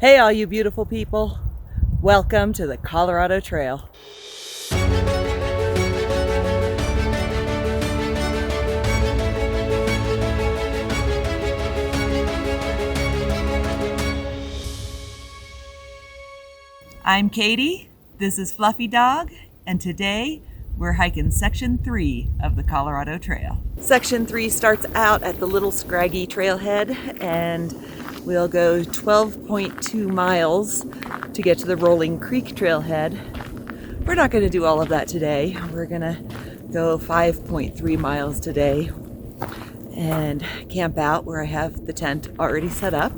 Hey, all you beautiful people. Welcome to the Colorado Trail. I'm Katie, this is Fluffy Dog, and today we're hiking Section 3 of the Colorado Trail. Section 3 starts out at the Little Scraggy Trailhead, and we'll go 12.2 miles to get to the Rolling Creek Trailhead. We're not going to do all of that today. We're going to go 5.3 miles today and camp out where I have the tent already set up.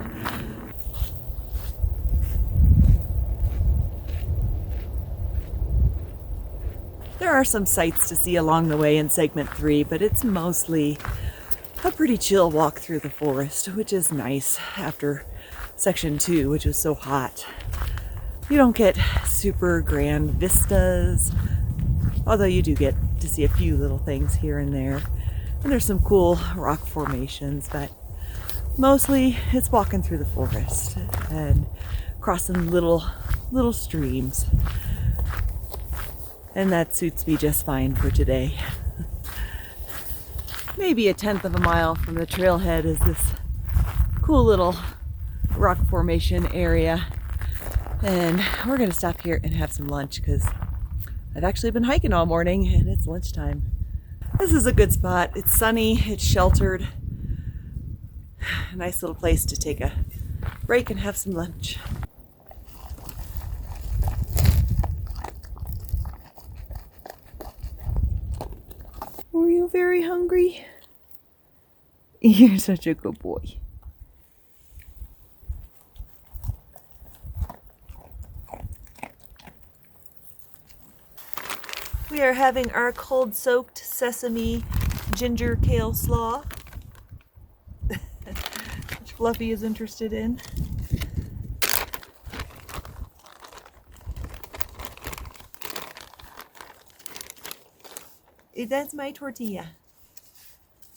There are some sights to see along the way in segment 3, but it's mostly a pretty chill walk through the forest, which is nice after section 2, which was so hot. You don't get super grand vistas, although you do get to see a few little things here and there. And there's some cool rock formations, but mostly it's walking through the forest and crossing little streams. And that suits me just fine for today. Maybe a tenth of a mile from the trailhead is this cool little rock formation area. And we're gonna stop here and have some lunch because I've actually been hiking all morning and it's lunchtime. This is a good spot. It's sunny, it's sheltered. A nice little place to take a break and have some lunch. Were you very hungry? You're such a good boy. We are having our cold-soaked sesame ginger kale slaw, which Fluffy is interested in. That's my tortilla.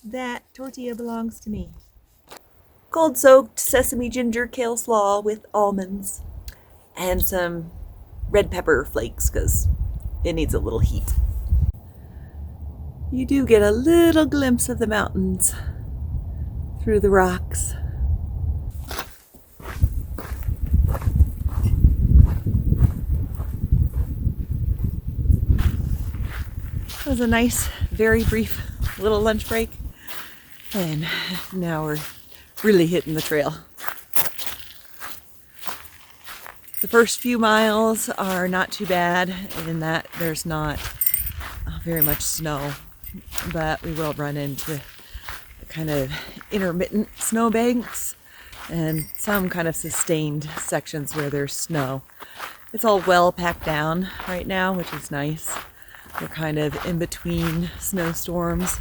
That tortilla belongs to me. Cold-soaked sesame ginger kale slaw with almonds and some red pepper flakes because it needs a little heat. You do get a little glimpse of the mountains through the rocks. It was a nice, very brief little lunch break, and now we're really hitting the trail. The first few miles are not too bad in that there's not very much snow, but we will run into kind of intermittent snow banks and some kind of sustained sections where there's snow. It's all well packed down right now, which is nice. We're kind of in between snowstorms.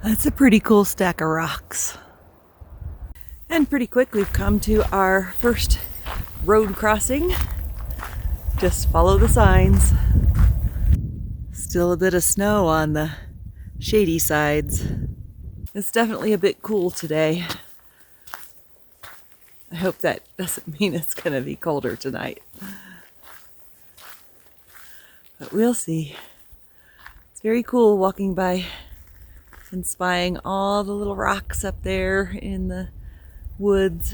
That's a pretty cool stack of rocks. And pretty quick we've come to our first road crossing. Just follow the signs. Still a bit of snow on the shady sides. It's definitely a bit cool today. I hope that doesn't mean it's gonna be colder tonight. But we'll see. It's very cool walking by and spying all the little rocks up there in the woods.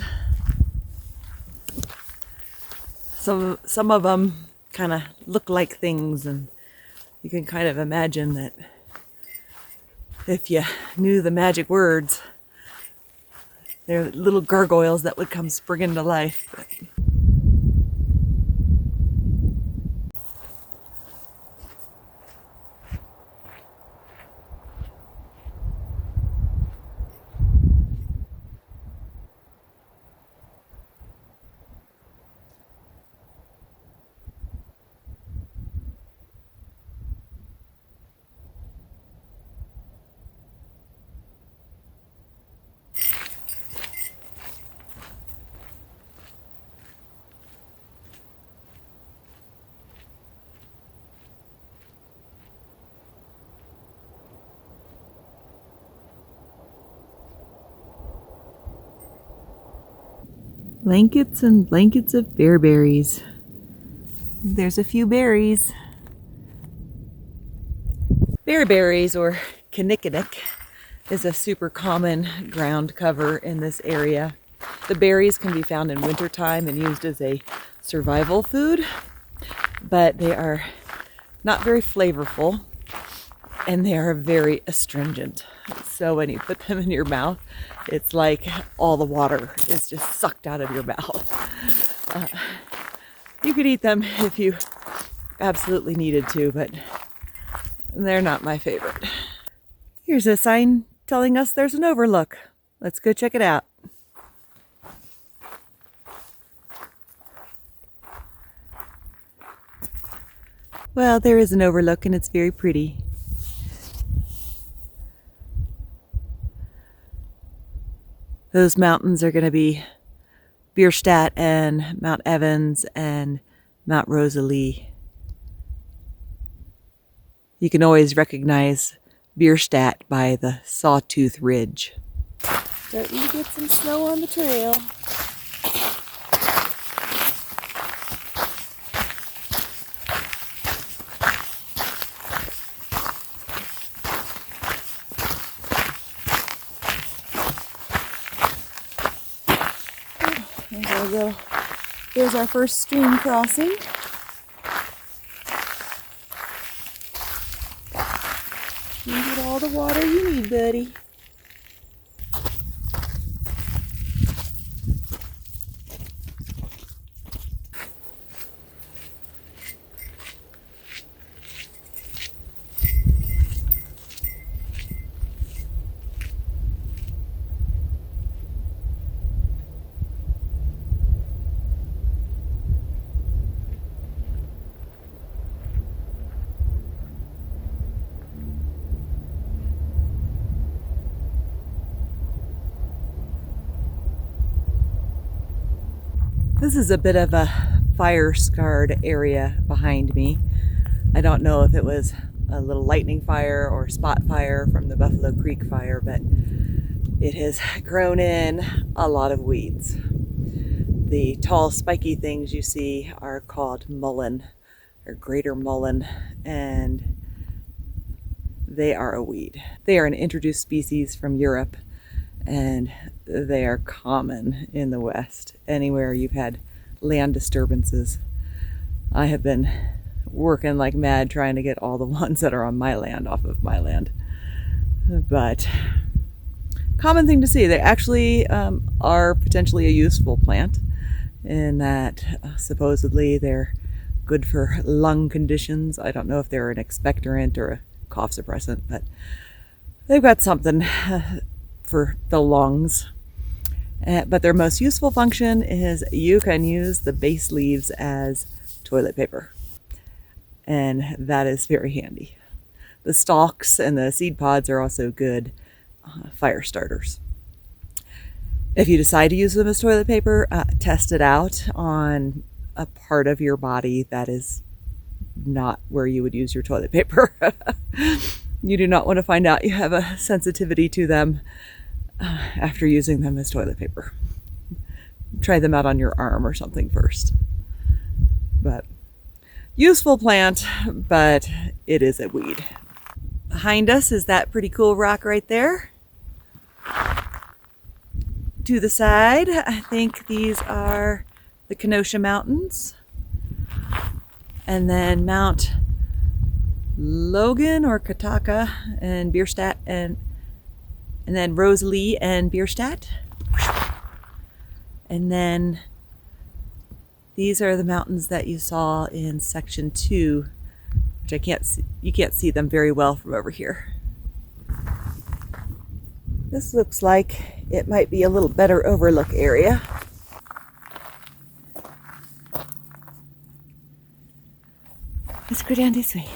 Some of them kind of look like things, and you can kind of imagine that if you knew the magic words, they're little gargoyles that would come springing to life. Blankets and blankets of bearberries. There's a few berries. Bearberries, or kinnikinnick, is a super common ground cover in this area. The berries can be found in wintertime and used as a survival food, but they are not very flavorful and they are very astringent. So when you put them in your mouth, it's like all the water is just sucked out of your mouth. You could eat them if you absolutely needed to, but they're not my favorite. Here's a sign telling us there's an overlook. Let's go check it out. Well, there is an overlook and it's very pretty. Those mountains are going to be Bierstadt and Mount Evans and Mount Rosalie. You can always recognize Bierstadt by the Sawtooth Ridge. Starting to get some snow on the trail. There's our first stream crossing. You get all the water you need, buddy. This is a bit of a fire-scarred area behind me. I don't know if it was a little lightning fire or spot fire from the Buffalo Creek fire, but it has grown in a lot of weeds. The tall spiky things you see are called mullein, or greater mullein, and they are a weed. They are an introduced species from Europe, and they are common in the West. Anywhere you've had land disturbances. I have been working like mad trying to get all the ones that are on my land off of my land. But common thing to see. They actually are potentially a useful plant in that supposedly they're good for lung conditions. I don't know if they're an expectorant or a cough suppressant, but they've got something for the lungs. But their most useful function is you can use the base leaves as toilet paper. And that is very handy. The stalks and the seed pods are also good fire starters. If you decide to use them as toilet paper, test it out on a part of your body that is not where you would use your toilet paper. You do not want to find out you have a sensitivity to them after using them as toilet paper. Try them out on your arm or something first. But useful plant, but it is a weed. Behind us is that pretty cool rock right there. To the side, I think these are the Kenosha Mountains. And then Mount Logan or Kataka and Bierstadt and then Rosalie and Bierstadt. And then these are the mountains that you saw in section 2, which you can't see them very well from over here. This looks like it might be a little better overlook area. Let's go down this way.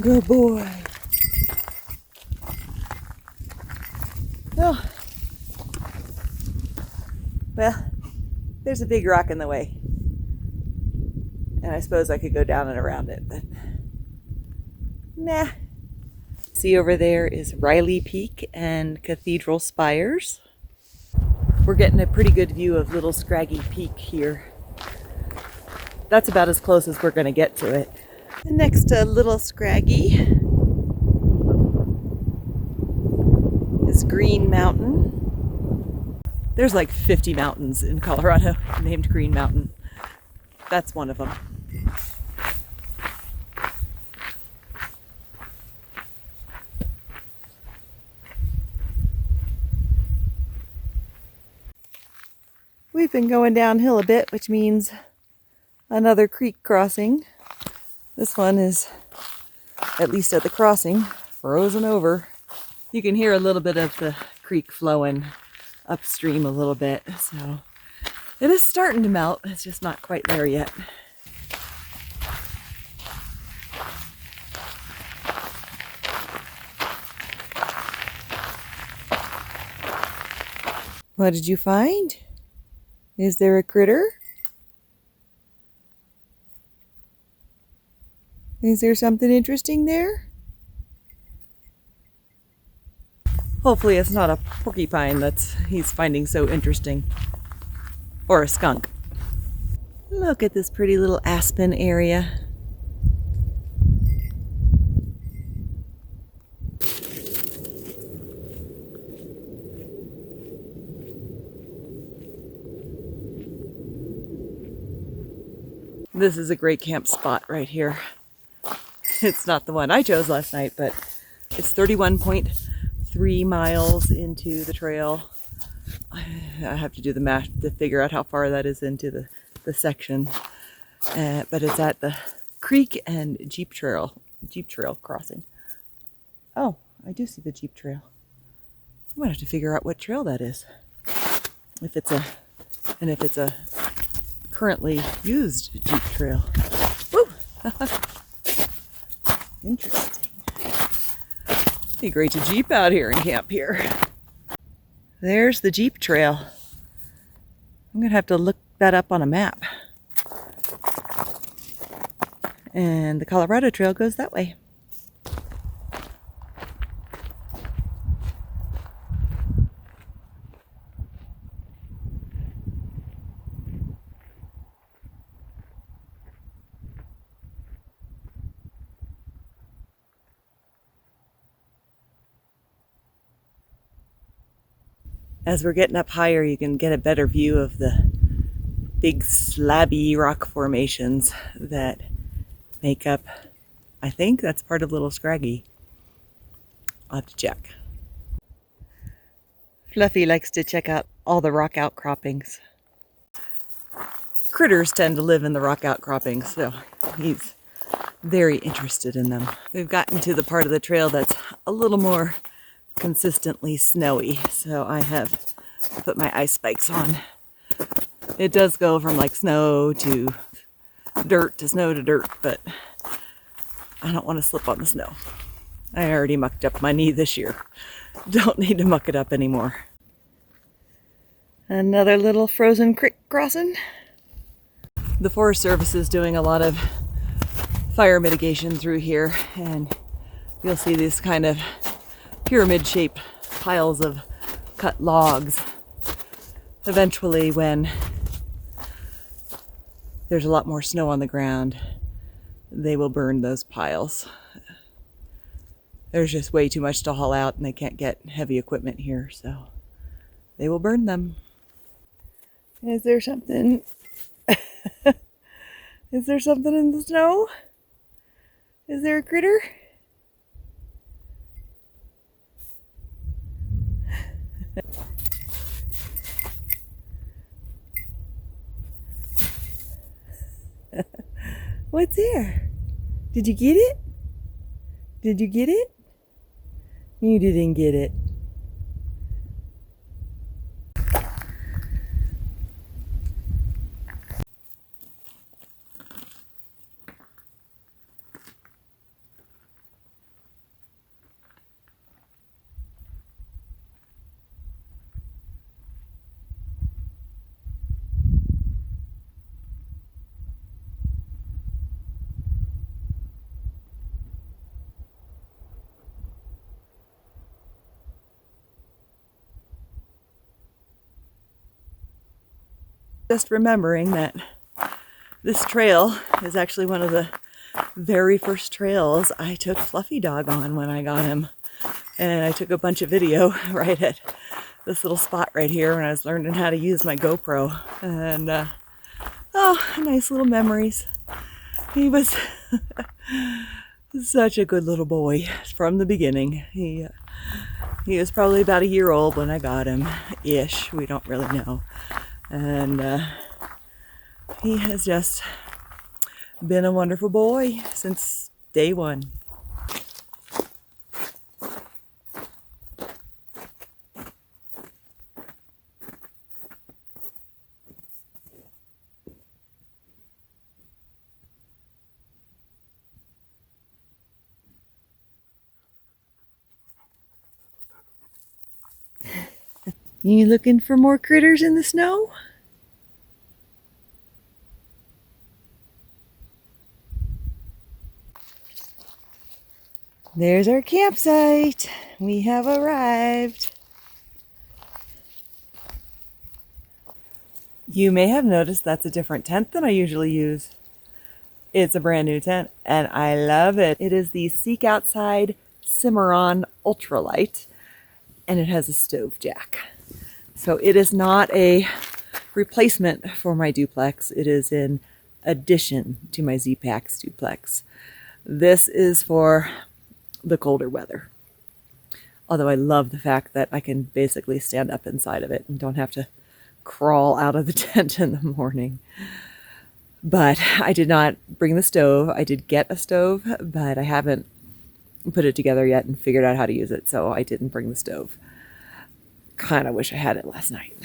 Good boy. Oh. Well, there's a big rock in the way. And I suppose I could go down and around it, but Nah. See over there is Riley Peak and Cathedral Spires. We're getting a pretty good view of Little Scraggy Peak here. That's about as close as we're going to get to it. And next to Little Scraggy is Green Mountain. There's like 50 mountains in Colorado named Green Mountain. That's one of them. We've been going downhill a bit, which means another creek crossing. This one is, at least at the crossing, frozen over. You can hear a little bit of the creek flowing upstream a little bit, so it is starting to melt. It's just not quite there yet. What did you find? Is there a critter? Is there something interesting there? Hopefully it's not a porcupine he's finding so interesting. Or a skunk. Look at this pretty little aspen area. This is a great camp spot right here. It's not the one I chose last night, but it's 31.3 miles into the trail. I have to do the math to figure out how far that is into the section. But it's at the creek and Jeep Trail crossing. Oh, I do see the Jeep Trail. I might have to figure out what trail that is. If it's a currently used Jeep Trail. Woo! Interesting. Be great to Jeep out here and camp here. There's the Jeep Trail. I'm gonna have to look that up on a map. And the Colorado Trail goes that way. As we're getting up higher, you can get a better view of the big slabby rock formations that make up, I think that's part of Little Scraggy. I'll have to check. Fluffy likes to check out all the rock outcroppings. Critters tend to live in the rock outcroppings, so he's very interested in them. We've gotten to the part of the trail that's a little more consistently snowy, so I have put my ice spikes on. It does go from like snow to dirt to snow to dirt, but I don't want to slip on the snow. I already mucked up my knee this year. Don't need to muck it up anymore. Another little frozen creek crossing. The Forest Service is doing a lot of fire mitigation through here, and you'll see these kind of pyramid-shaped piles of cut logs. Eventually, when there's a lot more snow on the ground, they will burn those piles. There's just way too much to haul out and they can't get heavy equipment here, so they will burn them. Is there something? Is there something in the snow? Is there a critter? What's there? Did you get it? Did you get it? You didn't get it. Just remembering that this trail is actually one of the very first trails I took Fluffy Dog on when I got him. And I took a bunch of video right at this little spot right here when I was learning how to use my GoPro. And oh, nice little memories. He was such a good little boy from the beginning. He was probably about a year old when I got him, ish. We don't really know. And he has just been a wonderful boy since day one. You looking for more critters in the snow? There's our campsite. We have arrived. You may have noticed that's a different tent than I usually use. It's a brand new tent and I love it. It is the Seek Outside Cimarron Ultralight and it has a stove jack. So it is not a replacement for my duplex. It is in addition to my Z-Packs duplex. This is for the colder weather. Although I love the fact that I can basically stand up inside of it and don't have to crawl out of the tent in the morning. But I did not bring the stove. I did get a stove, but I haven't put it together yet and figured out how to use it, so I didn't bring the stove. Kind of wish I had it last night.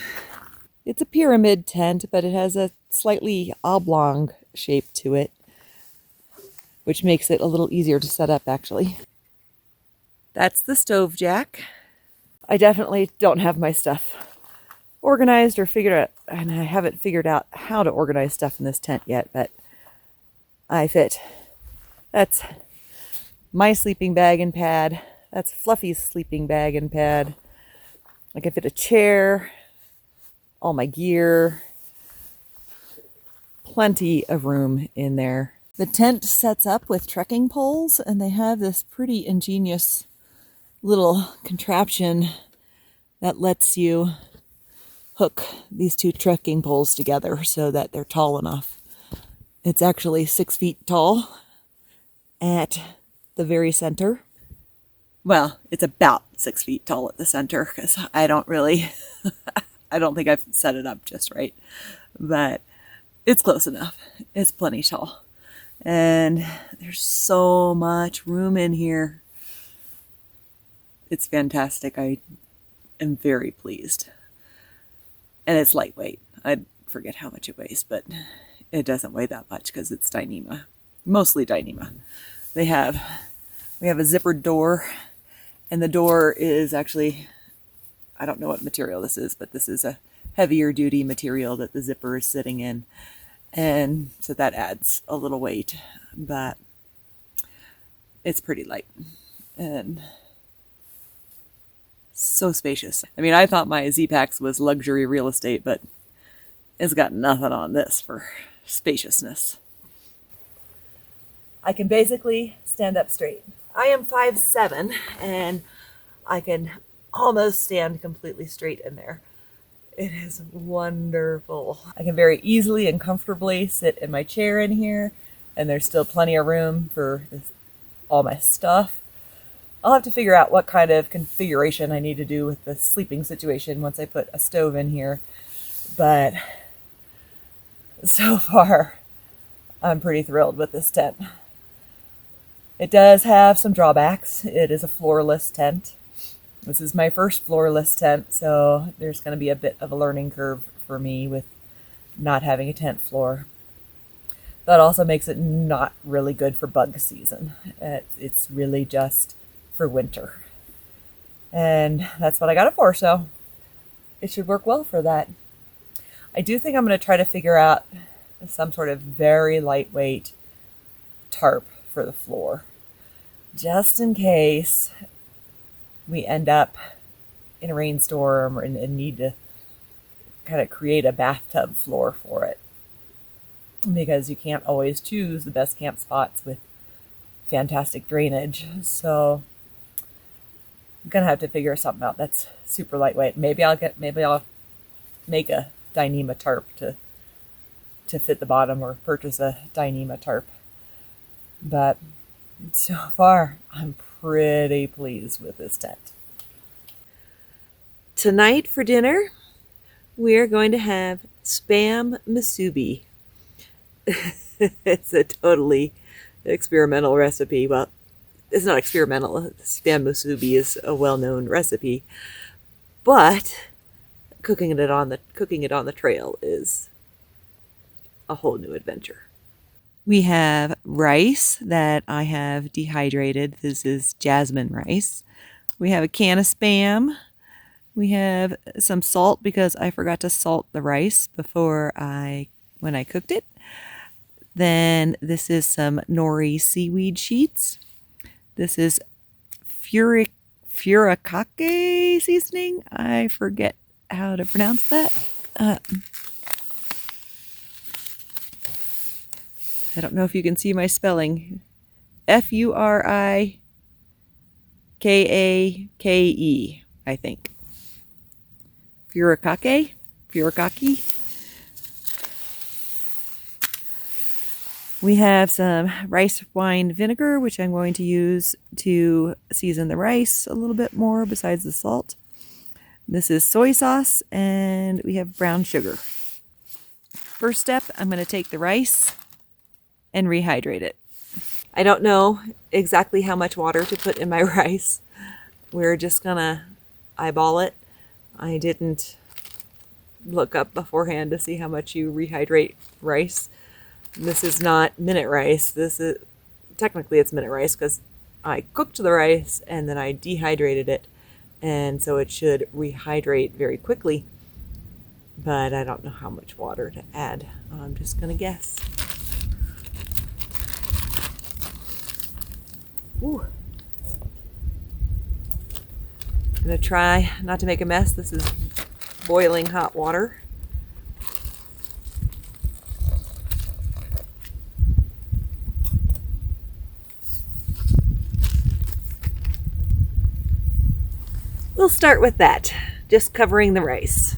It's a pyramid tent, but it has a slightly oblong shape to it, which makes it a little easier to set up, actually. That's the stove jack. I definitely don't have my stuff organized or figured out, and I haven't figured out how to organize stuff in this tent yet, but I fit. That's my sleeping bag and pad. That's Fluffy's sleeping bag and pad. I can fit a chair, all my gear, plenty of room in there. The tent sets up with trekking poles, and they have this pretty ingenious little contraption that lets you hook these two trekking poles together so that they're tall enough. It's actually 6 feet tall at the very center. Well, it's about 6 feet tall at the center because I don't think I've set it up just right, but it's close enough. It's plenty tall. And there's so much room in here. It's fantastic. I am very pleased. And it's lightweight. I forget how much it weighs, but it doesn't weigh that much because it's Dyneema. Mostly Dyneema. We have a zippered door, and the door is actually, I don't know what material this is, but this is a heavier duty material that the zipper is sitting in. And so that adds a little weight, but it's pretty light and so spacious. I mean, I thought my Z-Packs was luxury real estate, but it's got nothing on this for spaciousness. I can basically stand up straight. I am 5'7", and I can almost stand completely straight in there. It is wonderful. I can very easily and comfortably sit in my chair in here, and there's still plenty of room for all my stuff. I'll have to figure out what kind of configuration I need to do with the sleeping situation once I put a stove in here. But so far, I'm pretty thrilled with this tent. It does have some drawbacks. It is a floorless tent. This is my first floorless tent, so there's going to be a bit of a learning curve for me with not having a tent floor. That also makes it not really good for bug season. It's really just for winter. And that's what I got it for, so it should work well for that. I do think I'm going to try to figure out some sort of very lightweight tarp for the floor, just in case we end up in a rainstorm and need to kind of create a bathtub floor for it, because you can't always choose the best camp spots with fantastic drainage. So I'm gonna have to figure something out that's super lightweight. Maybe I'll make a Dyneema tarp to fit the bottom, or purchase a Dyneema tarp. But so far, I'm pretty pleased with this tent. Tonight for dinner, we're going to have Spam Musubi. It's a totally experimental recipe. Well, it's not experimental. Spam Musubi is a well-known recipe, but cooking it on the trail is a whole new adventure. We have rice that I have dehydrated. This is jasmine rice. We have a can of Spam. We have some salt because I forgot to salt the rice when I cooked it. Then this is some nori seaweed sheets. This is furikake seasoning. I forget how to pronounce that. I don't know if you can see my spelling. Furikake, I think. Furikake. We have some rice wine vinegar, which I'm going to use to season the rice a little bit more besides the salt. This is soy sauce, and we have brown sugar. First step, I'm going to take the rice and rehydrate it. I don't know exactly how much water to put in my rice. We're just going to eyeball it. I didn't look up beforehand to see how much you rehydrate rice. This is not minute rice. Technically it's minute rice because I cooked the rice and then I dehydrated it, and so it should rehydrate very quickly. But I don't know how much water to add. I'm just gonna guess. Ooh. I'm gonna try not to make a mess. This is boiling hot water. We'll start with that, just covering the rice.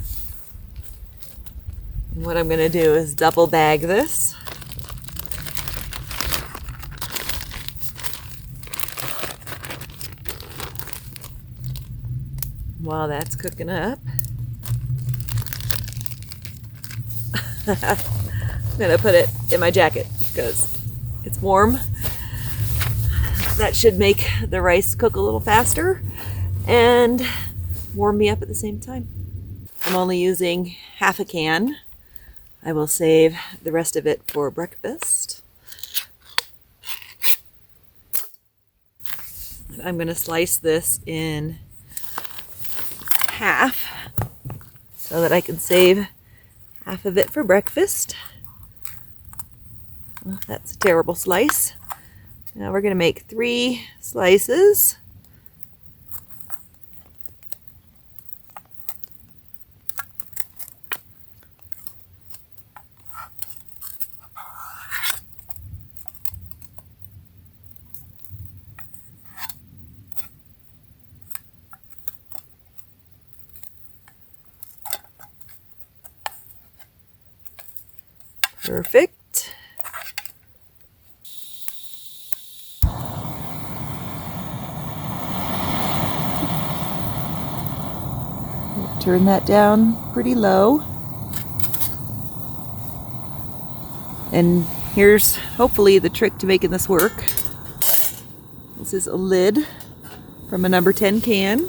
And what I'm going to do is double bag this. While that's cooking up, I'm going to put it in my jacket because it's warm. That should make the rice cook a little faster and warm me up at the same time. I'm only using half a can. I will save the rest of it for breakfast. I'm going to slice this in half so that I can save half of it for breakfast. Well, that's a terrible slice. Now we're going to make 3 slices. Perfect. Turn that down pretty low. And here's hopefully the trick to making this work. This is a lid from a number 10 can.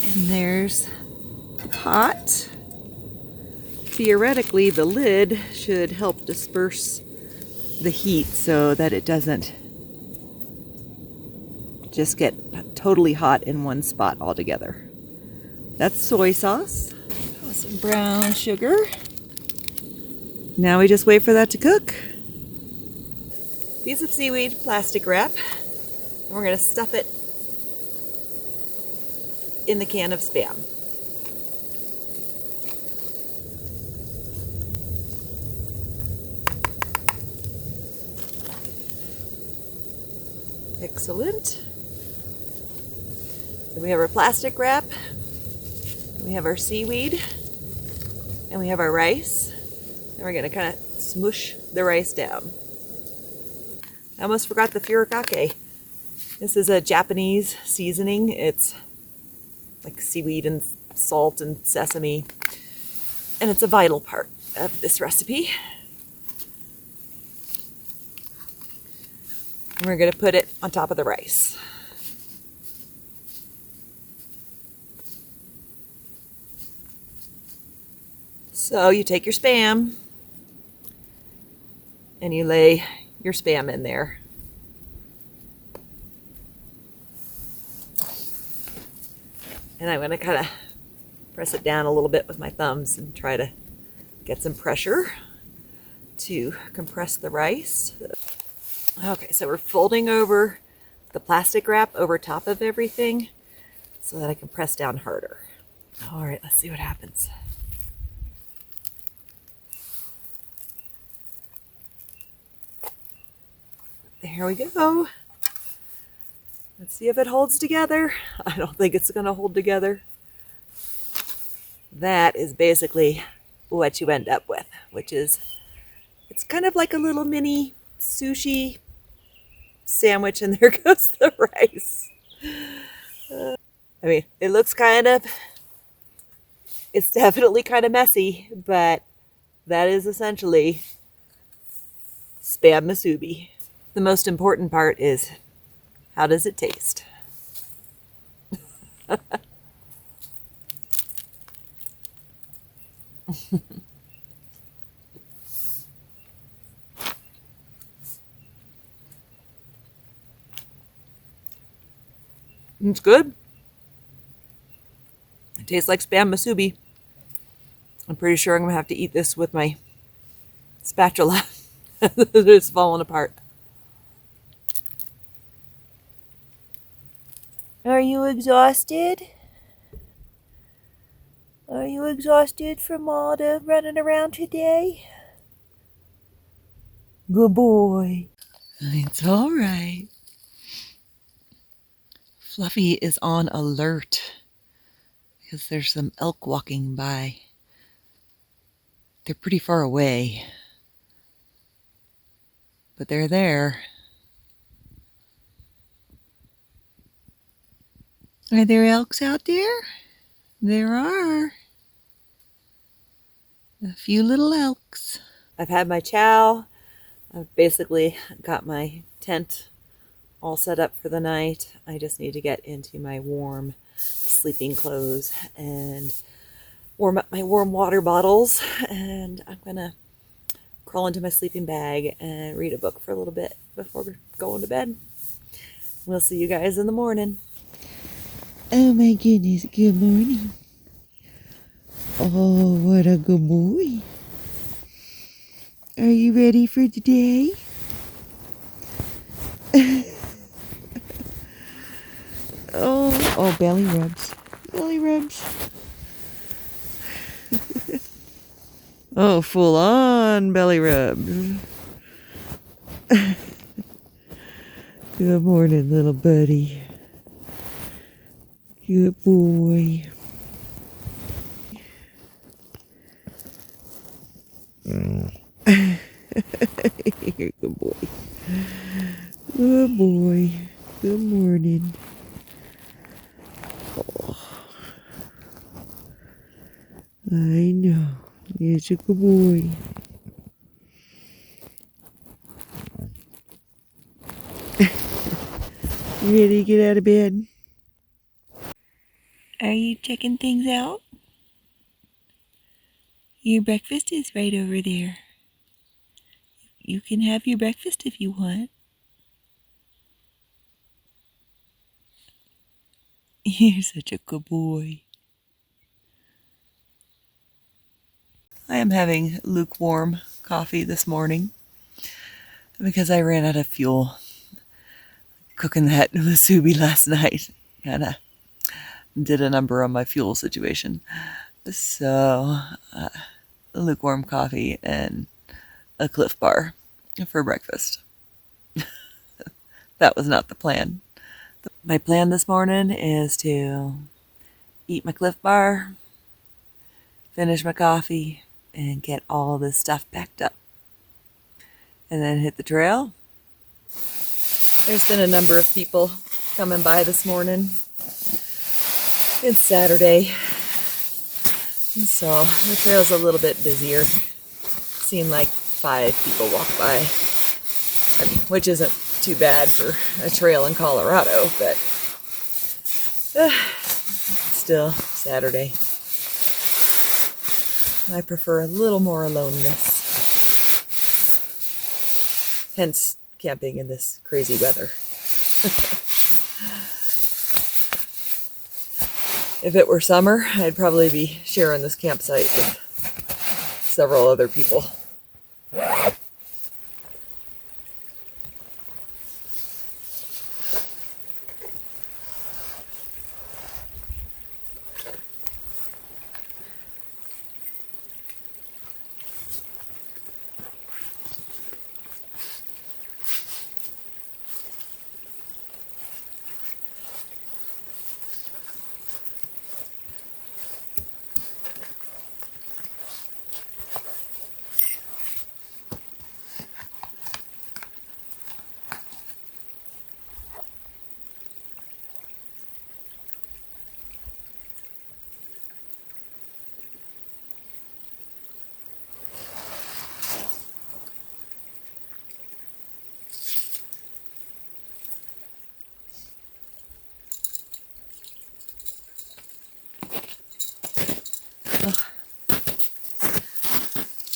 And there's the pot. Theoretically, the lid should help disperse the heat so that it doesn't just get totally hot in one spot altogether. That's soy sauce. Some brown sugar. Now we just wait for that to cook. Piece of seaweed plastic wrap. And we're going to stuff it in the can of Spam. Excellent. So we have our plastic wrap, we have our seaweed, and we have our rice. And we're gonna kind of smoosh the rice down. I almost forgot the furikake. This is a Japanese seasoning. It's like seaweed and salt and sesame. And it's a vital part of this recipe. And we're gonna put it on top of the rice. So you take your Spam and you lay your Spam in there. And I'm going to kind of press it down a little bit with my thumbs and try to get some pressure to compress the rice. Okay, so we're folding over the plastic wrap over top of everything so that I can press down harder. All right, let's see what happens. There we go. Let's see if it holds together. I don't think it's going to hold together. That is basically what you end up with, which is, it's kind of like a little mini sushi sandwich, and there goes the rice. I mean, it looks it's definitely kind of messy, but that is essentially Spam Musubi. The most important part is, how does it taste? It's good. It tastes like Spam Musubi. I'm pretty sure I'm going to have to eat this with my spatula. It's falling apart. Are you exhausted? Are you exhausted from all the running around today? Good boy. It's all right. Fluffy is on alert because there's some elk walking by. They're pretty far away, but they're there. Are there elks out there? There are. A few little elks. I've had my chow. I've basically got my tent all set up for the night. I just need to get into my warm sleeping clothes and warm up my warm water bottles. And I'm going to crawl into my sleeping bag and read a book for a little bit before going to bed. We'll see you guys in the morning. Oh my goodness, good morning. Oh, what a good boy. Are you ready for the day? Oh, belly rubs. Belly rubs. Oh, full on belly rubs. Good morning, little buddy. Good boy. Good boy. Good boy. Good morning. Oh. I know. It's a good boy. You ready to get out of bed? Are you checking things out? Your breakfast is right over there. You can have your breakfast if you want. You're such a good boy. I am having lukewarm coffee this morning because I ran out of fuel cooking that musubi last night. Kinda did a number on my fuel situation. So, lukewarm coffee and a Cliff Bar for breakfast. That was not the plan. My plan this morning is to eat my Cliff Bar, finish my coffee, and get all this stuff packed up. And then hit the trail. There's been a number of people coming by this morning. It's Saturday, and so the trail's a little bit busier. Seemed like 5 people walk by, which isn't too bad for a trail in Colorado, but still Saturday. I prefer a little more aloneness. Hence camping in this crazy weather. If it were summer, I'd probably be sharing this campsite with several other people.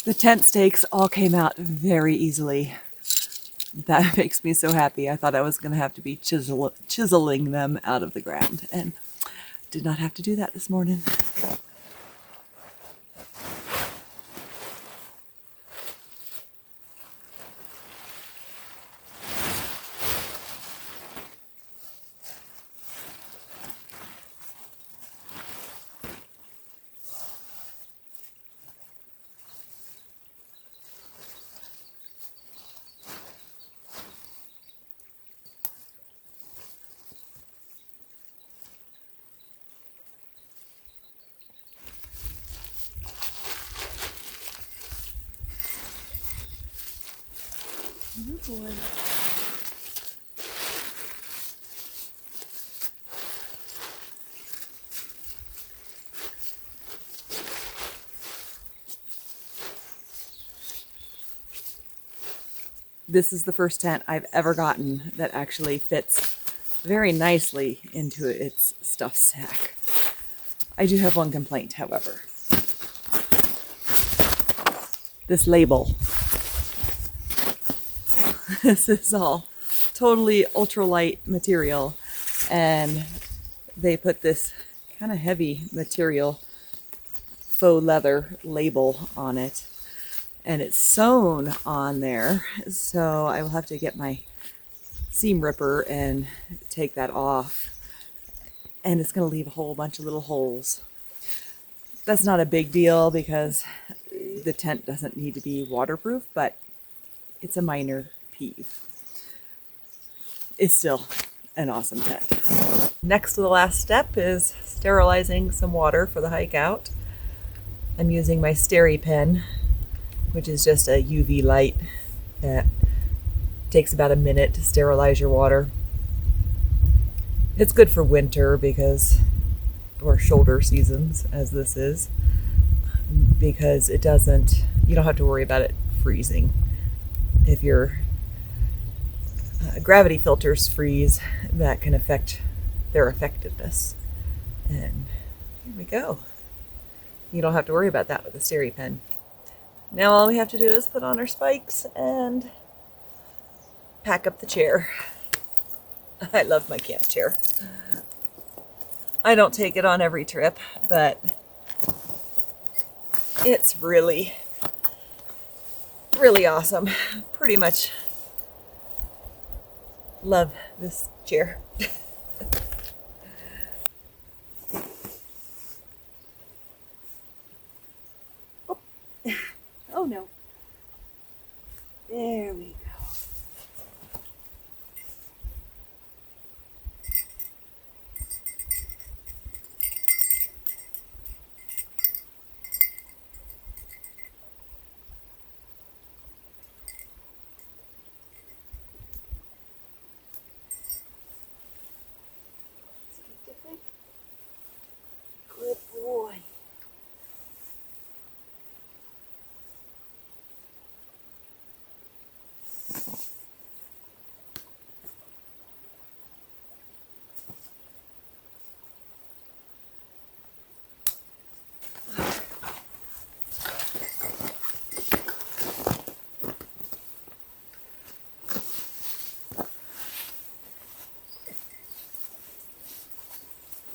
The tent stakes all came out very easily. That makes me so happy. I thought I was going to have to be chiseling them out of the ground, and did not have to do that this morning. Oh boy. This is the first tent I've ever gotten that actually fits very nicely into its stuff sack. I do have one complaint, however. This label. This is all totally ultralight material, and they put this kind of heavy material faux leather label on it, and it's sewn on there, so I will have to get my seam ripper and take that off, and it's going to leave a whole bunch of little holes. That's not a big deal because the tent doesn't need to be waterproof, but it's a minor peeve. It's still an awesome tent. Next to the last step is sterilizing some water for the hike out. I'm using my Steri pen, which is just a UV light that takes about a minute to sterilize your water. It's good for winter or shoulder seasons as this is, because you don't have to worry about it freezing. If your gravity filters freeze, that can affect their effectiveness. And here we go. You don't have to worry about that with a Steri pen. Now all we have to do is put on our spikes and pack up the chair. I love my camp chair. I don't take it on every trip, but it's really, really awesome. Pretty much love this chair. Oh no. There we go.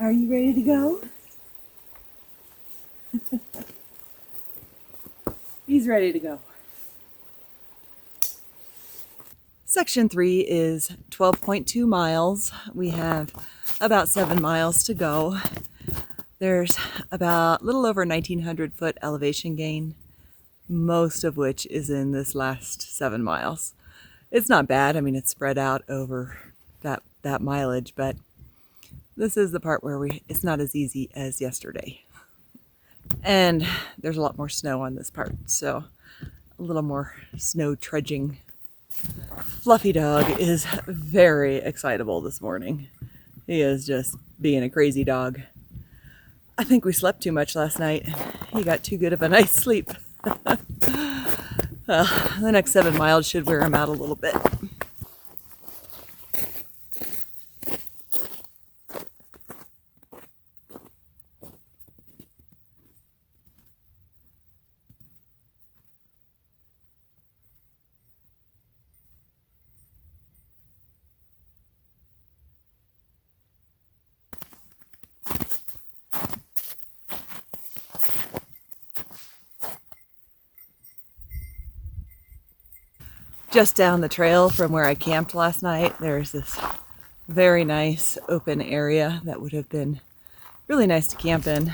Are you ready to go? He's ready to go. Section 3 is 12.2 miles. We have about 7 miles to go. There's about a little over 1,900 foot elevation gain, most of which is in this last 7 miles. It's not bad. I mean, it's spread out over that mileage, but this is the part where it's not as easy as yesterday. And there's a lot more snow on this part, so a little more snow trudging. Fluffy Dog is very excitable this morning. He is just being a crazy dog. I think we slept too much last night. He got too good of a night's sleep. The next 7 miles should wear him out a little bit. Just down the trail from where I camped last night, there's this very nice open area that would have been really nice to camp in,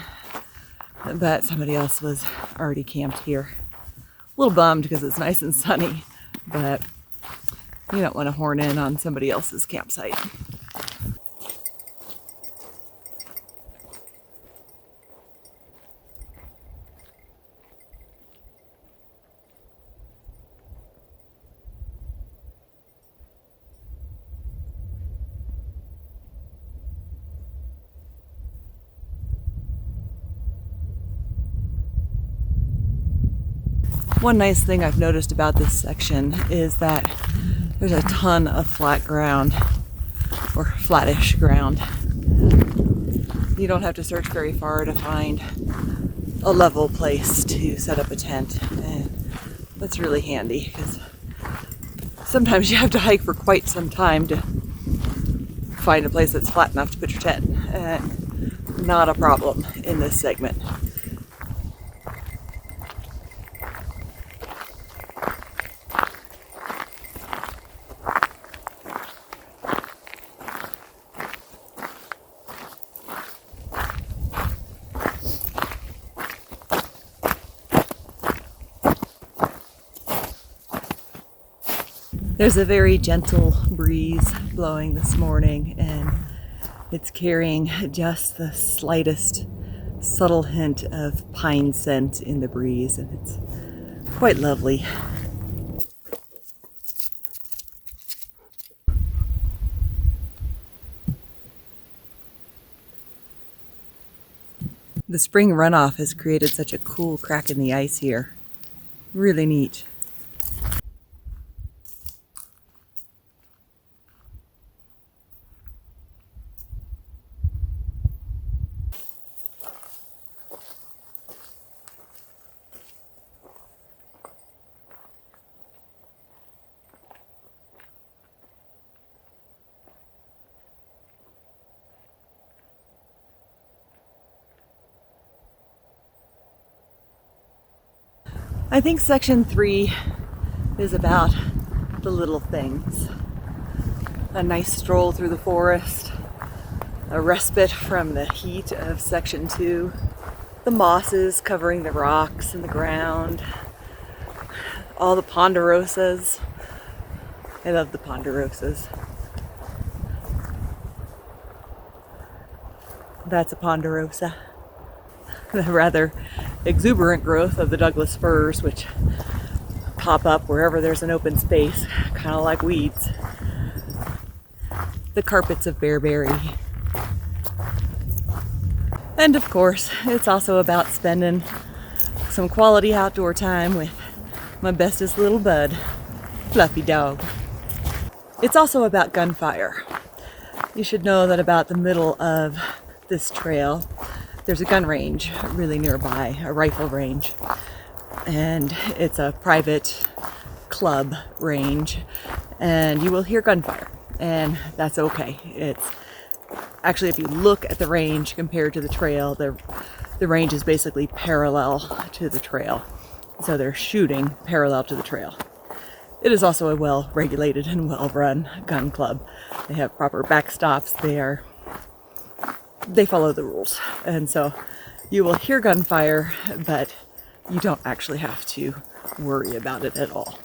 but somebody else was already camped here. A little bummed because it's nice and sunny, but you don't want to horn in on somebody else's campsite. One nice thing I've noticed about this section is that there's a ton of flat ground, or flattish ground. You don't have to search very far to find a level place to set up a tent, and that's really handy because sometimes you have to hike for quite some time to find a place that's flat enough to put your tent. Not a problem in this segment. There's a very gentle breeze blowing this morning, and it's carrying just the slightest subtle hint of pine scent in the breeze, and it's quite lovely. The spring runoff has created such a cool crack in the ice here. Really neat. I think section 3 is about the little things. A nice stroll through the forest, a respite from the heat of section 2, the mosses covering the rocks and the ground, all the ponderosas. I love the ponderosas. That's a ponderosa. The rather exuberant growth of the Douglas firs, which pop up wherever there's an open space, kind of like weeds. The carpets of bearberry. And of course, it's also about spending some quality outdoor time with my bestest little bud, Fluffy Dog. It's also about gunfire. You should know that about the middle of this trail, there's a gun range really nearby, a rifle range, and it's a private club range, and you will hear gunfire, and that's okay. Actually, if you look at the range compared to the trail, the range is basically parallel to the trail. So they're shooting parallel to the trail. It is also a well-regulated and well-run gun club. They have proper backstops. They follow the rules. And so you will hear gunfire, but you don't actually have to worry about it at all.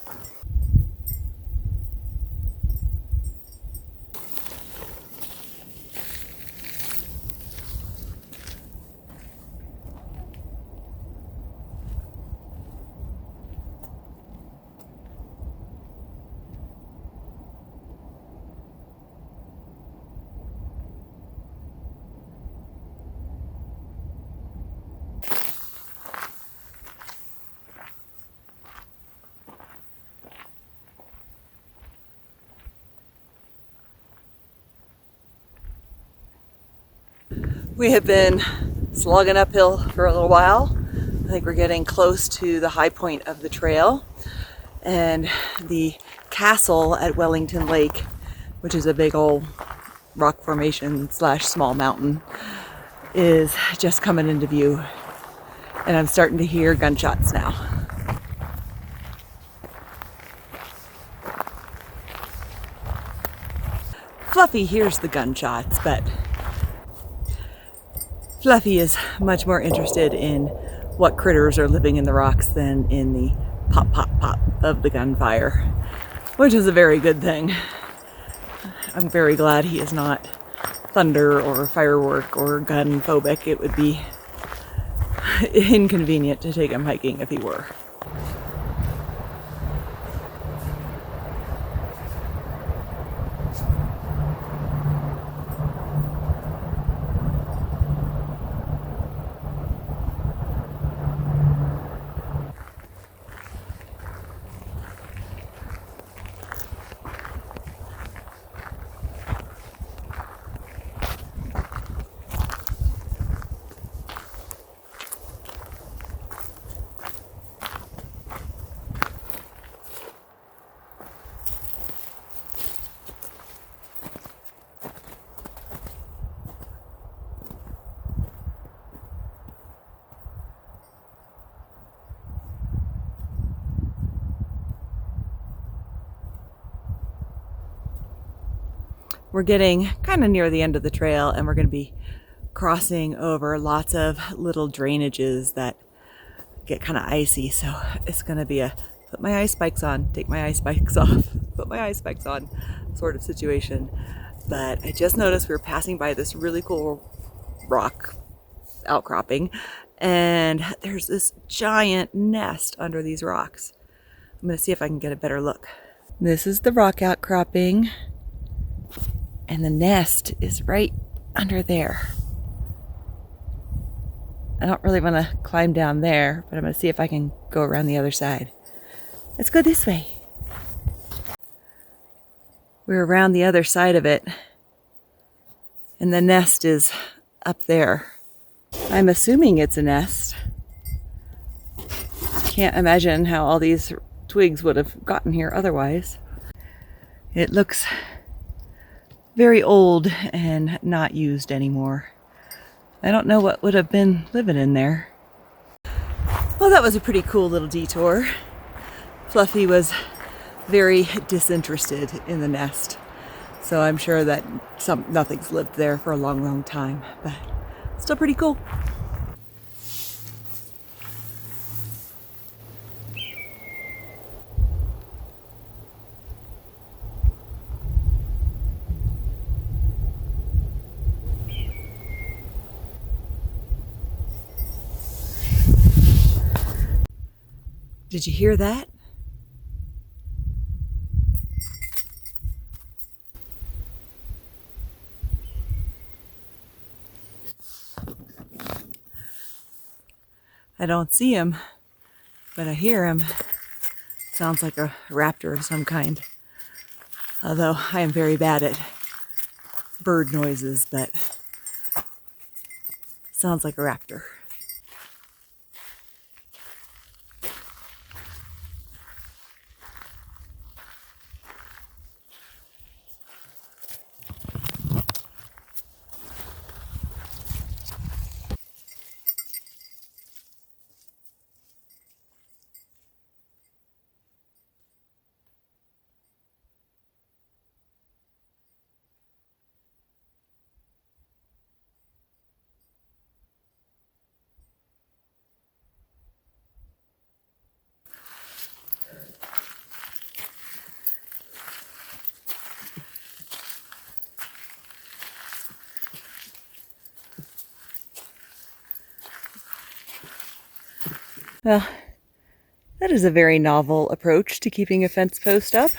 We have been slogging uphill for a little while. I think we're getting close to the high point of the trail, and the castle at Wellington Lake, which is a big old rock formation slash small mountain, is just coming into view, and I'm starting to hear gunshots now. Fluffy hears the gunshots, but Fluffy is much more interested in what critters are living in the rocks than in the pop, pop, pop of the gunfire, which is a very good thing. I'm very glad he is not thunder or firework or gun phobic. It would be inconvenient to take him hiking if he were. We're getting kind of near the end of the trail, and we're going to be crossing over lots of little drainages that get kind of icy. So it's going to be a put my ice spikes on, take my ice spikes off, put my ice spikes on sort of situation. But I just noticed we were passing by this really cool rock outcropping, and there's this giant nest under these rocks. I'm going to see if I can get a better look. This is the rock outcropping, and the nest is right under there. I don't really want to climb down there, but I'm going to see if I can go around the other side. Let's go this way. We're around the other side of it, and the nest is up there. I'm assuming it's a nest. Can't imagine how all these twigs would have gotten here otherwise. It looks very old and not used anymore. I don't know what would have been living in there. Well, that was a pretty cool little detour. Fluffy was very disinterested in the nest, so I'm sure that nothing's lived there for a long, long time, but still pretty cool. Did you hear that? I don't see him, but I hear him. Sounds like a raptor of some kind. Although I am very bad at bird noises, but sounds like a raptor. Well, that is a very novel approach to keeping a fence post up.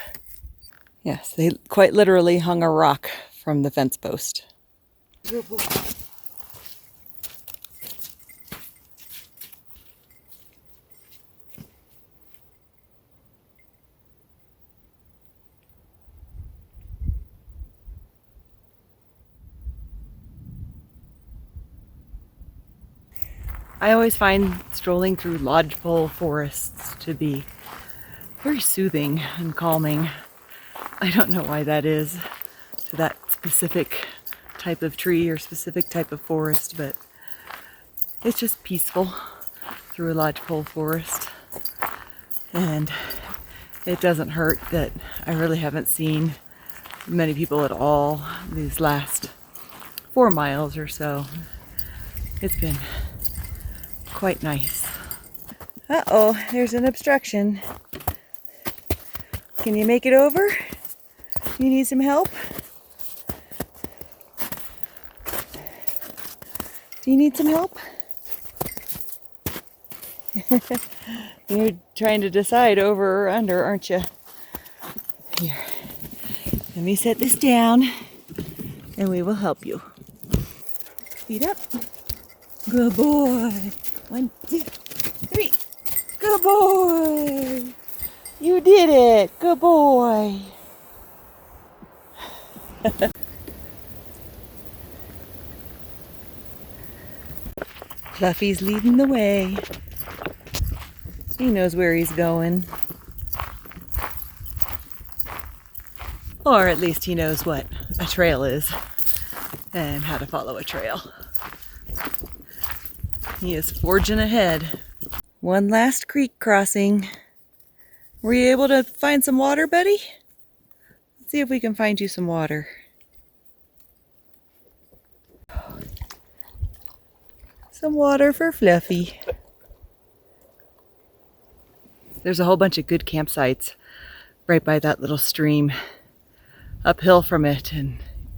Yes, they quite literally hung a rock from the fence post. I always find strolling through lodgepole forests to be very soothing and calming. I don't know why that is to that specific type of tree or specific type of forest, but it's just peaceful through a lodgepole forest. And it doesn't hurt that I really haven't seen many people at all these last 4 miles or so. It's been quite nice. Uh-oh, there's an obstruction. Can you make it over? You need some help? Do you need some help? You're trying to decide over or under, aren't you? Here, let me set this down and we will help you. Feet up. Good boy. 1, 2, 3. Good boy. You did it. Good boy. Fluffy's leading the way. He knows where he's going. Or at least he knows what a trail is and how to follow a trail. He is forging ahead. One last creek crossing. Were you able to find some water, buddy? Let's see if we can find you some water. Some water for Fluffy. There's a whole bunch of good campsites right by that little stream. Uphill from it and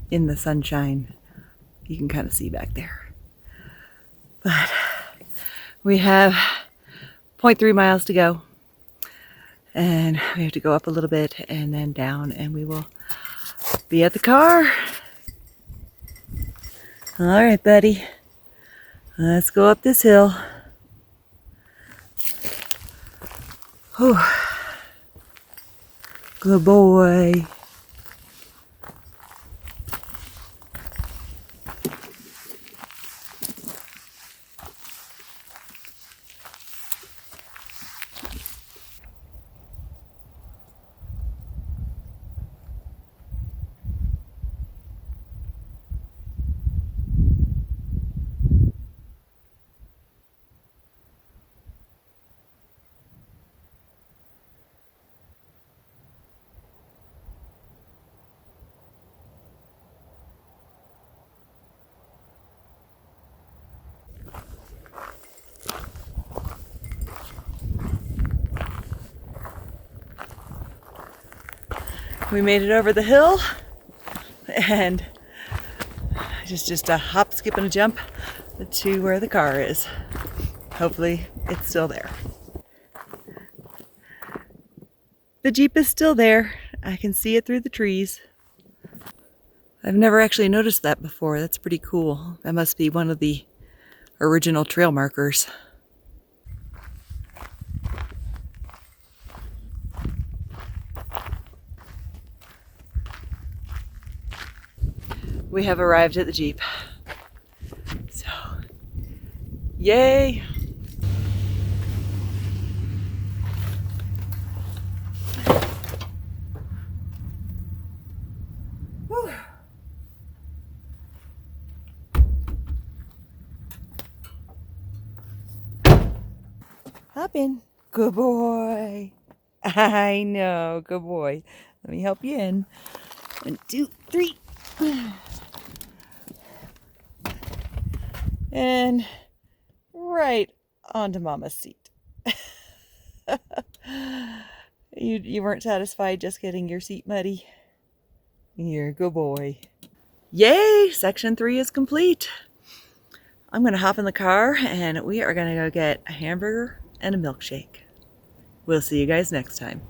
in the sunshine. You can kind of see back there. But we have 0.3 miles to go. And we have to go up a little bit and then down and we will be at the car. All right, buddy. Let's go up this hill. Whew. Good boy. We made it over the hill and just a hop, skip, and a jump to where the car is. Hopefully it's still there. The Jeep is still there. I can see it through the trees. I've never actually noticed that before. That's pretty cool. That must be one of the original trail markers. We have arrived at the Jeep. So, yay! Whew. Hop in. Good boy. I know, good boy. Let me help you in. 1, 2, 3. And right onto Mama's seat. You weren't satisfied just getting your seat muddy? You're a good boy. Yay! Section 3 is complete. I'm going to hop in the car and we are going to go get a hamburger and a milkshake. We'll see you guys next time.